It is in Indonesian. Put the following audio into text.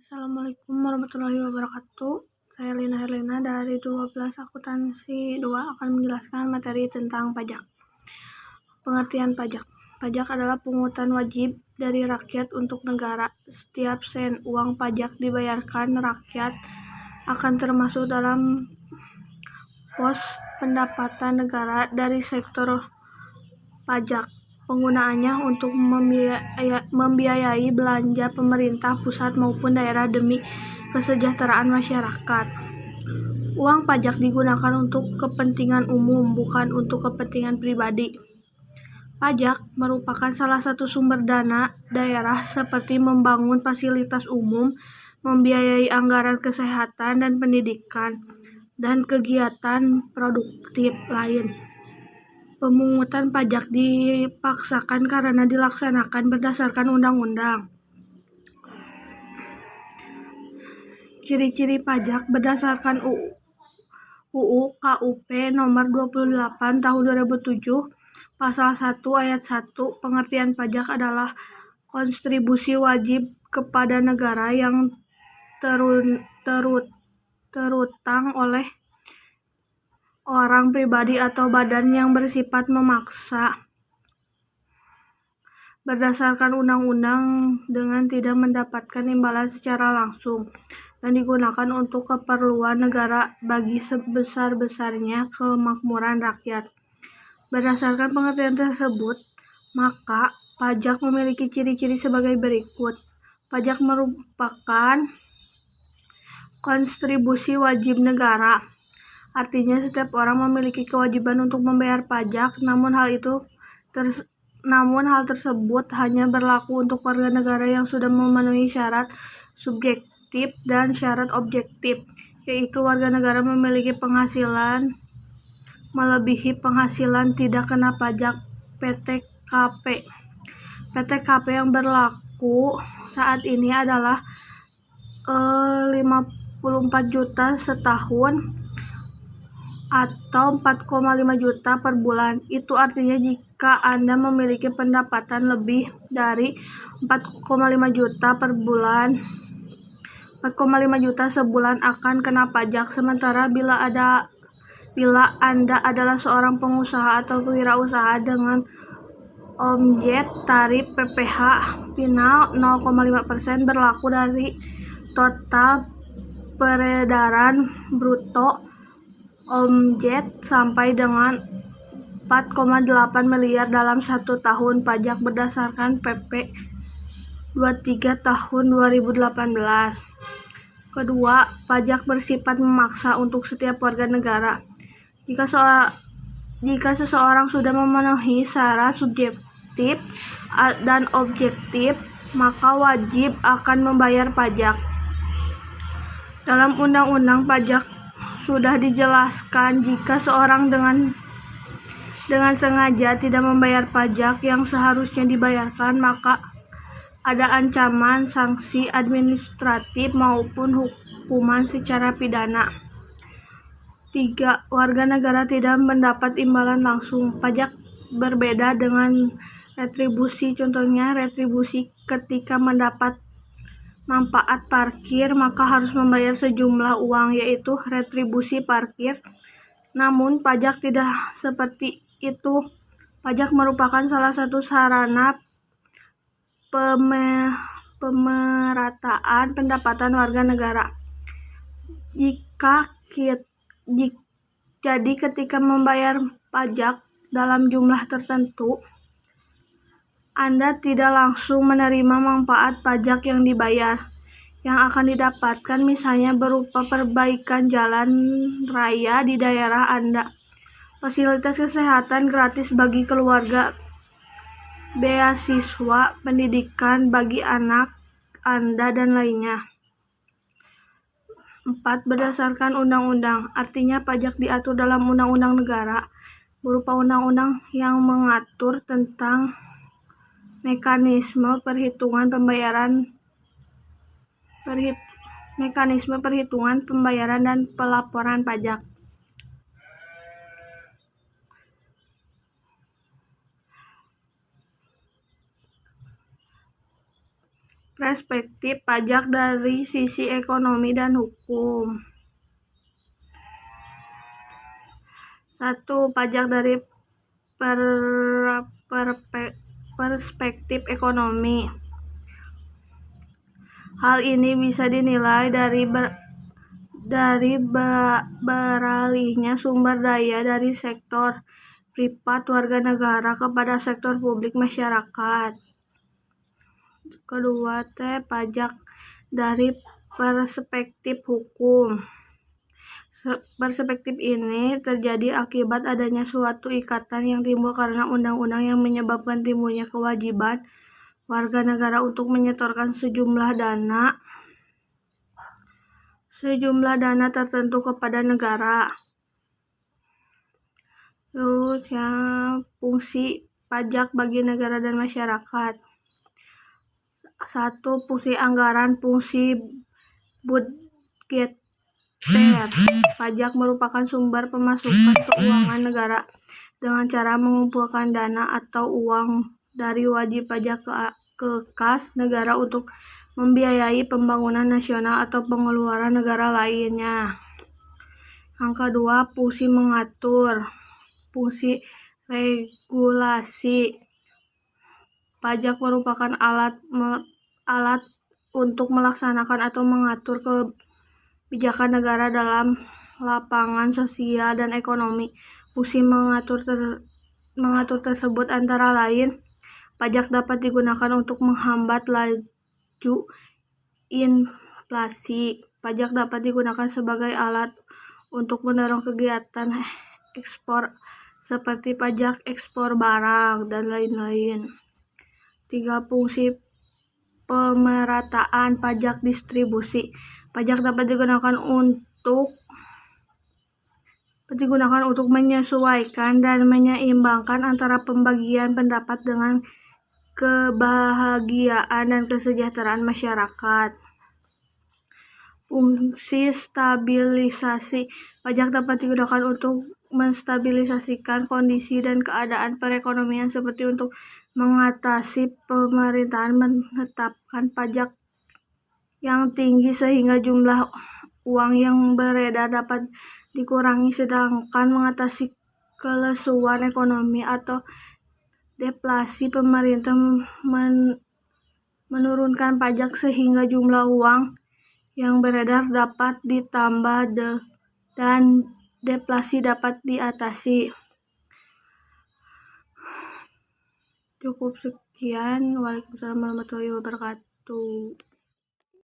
Assalamualaikum warahmatullahi wabarakatuh. Saya Lina Herlina dari 12 Akuntansi 2 akan menjelaskan materi tentang pajak. Pengertian pajak. Pajak adalah pungutan wajib dari rakyat untuk negara. Setiap sen uang pajak dibayarkan rakyat akan termasuk dalam pos pendapatan negara dari sektor pajak. Penggunaannya untuk membiayai belanja pemerintah pusat maupun daerah demi kesejahteraan masyarakat. Uang pajak digunakan untuk kepentingan umum, bukan untuk kepentingan pribadi. Pajak merupakan salah satu sumber dana daerah seperti membangun fasilitas umum, membiayai anggaran kesehatan dan pendidikan, dan kegiatan produktif lain. Pemungutan pajak dipaksakan karena dilaksanakan berdasarkan undang-undang. Ciri-ciri pajak berdasarkan UU KUP nomor 28 tahun 2007, pasal 1 ayat 1, pengertian pajak adalah kontribusi wajib kepada negara yang terutang oleh orang pribadi atau badan yang bersifat memaksa berdasarkan undang-undang dengan tidak mendapatkan imbalan secara langsung dan digunakan untuk keperluan negara bagi sebesar-besarnya kemakmuran rakyat. Berdasarkan pengertian tersebut, maka pajak memiliki ciri-ciri sebagai berikut. Pajak merupakan kontribusi wajib negara. Artinya setiap orang memiliki kewajiban untuk membayar pajak, namun hal tersebut hanya berlaku untuk warga negara yang sudah memenuhi syarat subjektif dan syarat objektif, yaitu warga negara memiliki penghasilan melebihi penghasilan tidak kena pajak PTKP. PTKP yang berlaku saat ini adalah 54 juta setahun atau 4,5 juta per bulan. Itu artinya jika Anda memiliki pendapatan lebih dari 4,5 juta per bulan, 4,5 juta sebulan akan kena pajak. Sementara bila Anda adalah seorang pengusaha atau wirausaha dengan omset tarif PPh final 0,5% berlaku dari total peredaran bruto omset sampai dengan 4,8 miliar dalam 1 tahun pajak berdasarkan PP 23 tahun 2018. Kedua, pajak bersifat memaksa untuk setiap warga negara. Jika seseorang sudah memenuhi syarat subjektif dan objektif, maka wajib akan membayar pajak. Dalam Undang-Undang Pajak sudah dijelaskan jika seorang dengan sengaja tidak membayar pajak yang seharusnya dibayarkan, maka ada ancaman sanksi administratif maupun hukuman secara pidana. 3. Warga negara tidak mendapat imbalan langsung. Pajak berbeda dengan retribusi. Contohnya, retribusi ketika mendapat manfaat parkir maka harus membayar sejumlah uang, yaitu retribusi parkir. Namun pajak tidak seperti itu. Pajak merupakan salah satu sarana pemerataan pendapatan warga negara. Jadi ketika membayar pajak dalam jumlah tertentu, Anda tidak langsung menerima manfaat pajak yang dibayar. Yang akan didapatkan misalnya berupa perbaikan jalan raya di daerah Anda, fasilitas kesehatan gratis bagi keluarga, beasiswa pendidikan bagi anak Anda, dan lainnya. 4. Berdasarkan undang-undang. Artinya pajak diatur dalam undang-undang negara berupa undang-undang yang mengatur tentang mekanisme perhitungan pembayaran dan pelaporan pajak. perspektif pajak dari sisi ekonomi dan hukum. 1. Pajak dari perspektif ekonomi. Hal ini bisa dinilai dari beralihnya sumber daya dari sektor privat warga negara kepada sektor publik masyarakat. Kedua, pajak dari perspektif hukum. Perspektif ini terjadi akibat adanya suatu ikatan yang timbul karena undang-undang yang menyebabkan timbulnya kewajiban warga negara untuk menyetorkan sejumlah dana tertentu kepada negara. Terus yang fungsi pajak bagi negara dan masyarakat. 1. Fungsi anggaran, fungsi budgeter. Pajak merupakan sumber pemasukan keuangan negara dengan cara mengumpulkan dana atau uang dari wajib pajak ke kas negara untuk membiayai pembangunan nasional atau pengeluaran negara lainnya. Yang kedua, fungsi mengatur, fungsi regulasi. Pajak merupakan alat untuk melaksanakan atau mengatur kebijakan negara dalam lapangan sosial dan ekonomi. Fungsi mengatur tersebut antara lain, pajak dapat digunakan untuk menghambat laju inflasi. Pajak dapat digunakan sebagai alat untuk mendorong kegiatan ekspor seperti pajak ekspor barang dan lain-lain. 3. Fungsi pemerataan pajak distribusi. Pajak dapat digunakan untuk menyesuaikan dan menyeimbangkan antara pembagian pendapat dengan kebahagiaan dan kesejahteraan masyarakat. Fungsi stabilisasi. Pajak dapat digunakan untuk menstabilisasikan kondisi dan keadaan perekonomian seperti untuk mengatasi pemerintahan menetapkan pajak yang tinggi sehingga jumlah uang yang beredar dapat dikurangi, sedangkan mengatasi kelesuan ekonomi atau deflasi pemerintah menurunkan pajak sehingga jumlah uang yang beredar dapat ditambah dan deflasi dapat diatasi. Cukup sekian. Waalaikumsalam warahmatullahi wabarakatuh.